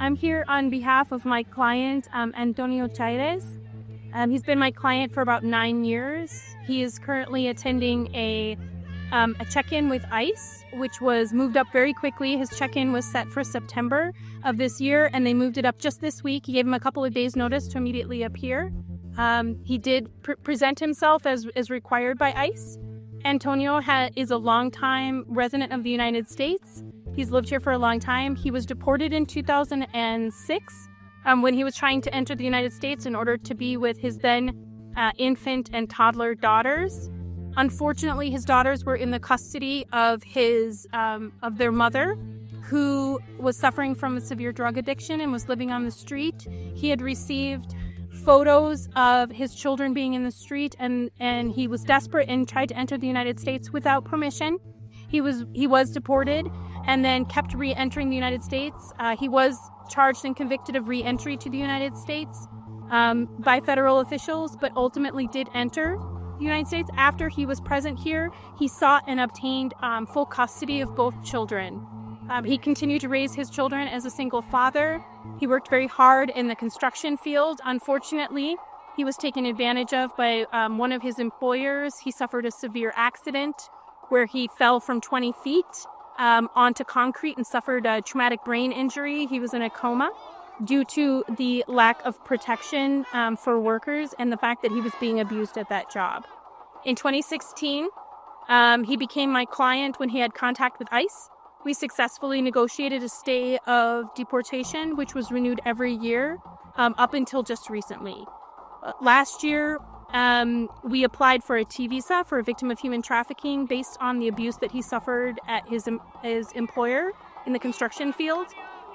I'm here on behalf of my client, Antonio Chairez. He's been my client for about 9 years. He is currently attending a check-in with ICE, which was moved up very quickly. His check-in was set for September of this year, and they moved it up just this week. He gave him a couple of days' notice to immediately appear. He did present himself as required by ICE. Antonio is a longtime resident of the United States. He's lived here for a long time. He was deported in 2006 when he was trying to enter the United States in order to be with his then infant and toddler daughters. Unfortunately, his daughters were in the custody of their mother, who was suffering from a severe drug addiction and was living on the street. He had received photos of his children being in the street, and he was desperate and tried to enter the United States without permission. He was deported and then kept re-entering the United States. He was charged and convicted of re-entry to the United States by federal officials, but ultimately did enter the United States. After he was present here, he sought and obtained full custody of both children. He continued to raise his children as a single father. He worked very hard in the construction field. Unfortunately, he was taken advantage of by one of his employers. He suffered a severe accident where he fell from 20 feet onto concrete and suffered a traumatic brain injury. He was in a coma due to the lack of protection for workers and the fact that he was being abused at that job. In 2016, he became my client when he had contact with ICE. We successfully negotiated a stay of deportation, which was renewed every year up until just recently. Last year, we applied for a T visa for a victim of human trafficking based on the abuse that he suffered at his employer in the construction field.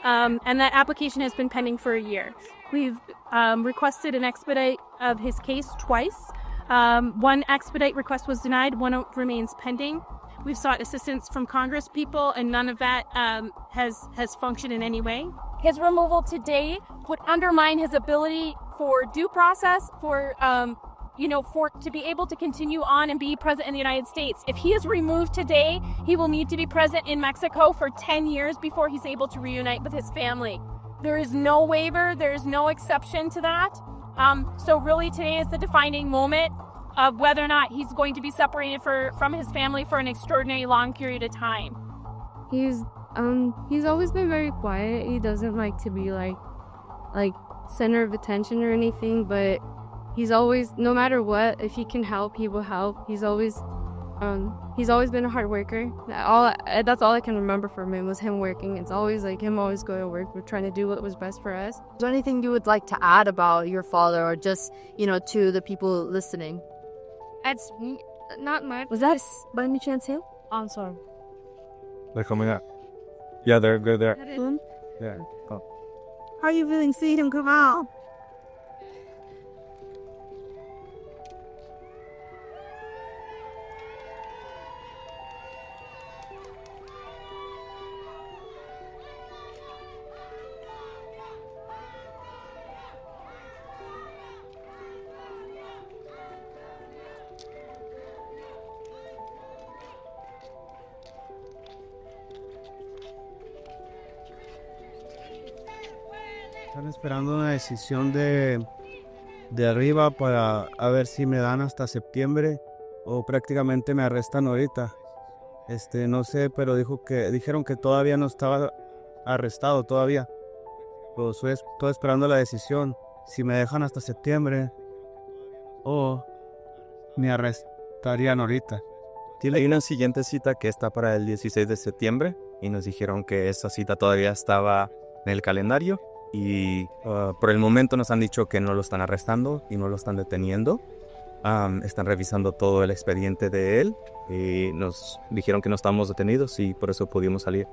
And that application has been pending for a year. We've requested an expedite of his case twice. One expedite request was denied, one remains pending. We've sought assistance from Congress people, and none of that has functioned in any way. His removal today would undermine his ability for due process, for to be able to continue on and be present in the United States. If he is removed today, he will need to be present in Mexico for 10 years before he's able to reunite with his family. There is no waiver, there is no exception to that. So really today is the defining moment of whether or not he's going to be separated from his family for an extraordinary long period of time. He's always been very quiet. He doesn't like to be like center of attention or anything, but he's always, no matter what, if he can help, he will help. He's always been a hard worker. That's all I can remember from him was him working. It's always like him always going to work. We're trying to do what was best for us. Is there anything you would like to add about your father, or just, to the people listening? It's not much. Was that by any chance him? Oh, I'm sorry. They're coming up. Yeah, they're good there. Yeah. Oh. How are you feeling seeing him come out? Están esperando una decisión de arriba para a ver si me dan hasta septiembre o prácticamente me arrestan ahorita. No sé, pero dijeron que todavía no estaba arrestado todavía. Pues estoy esperando la decisión, si me dejan hasta septiembre o me arrestarían ahorita. Hay una siguiente cita que está para el 16 de septiembre y nos dijeron que esa cita todavía estaba en el calendario. Y por el momento nos han dicho que no lo están arrestando y no lo están deteniendo. Están revisando todo el expediente de él y nos dijeron que no estábamos detenidos y por eso pudimos salir.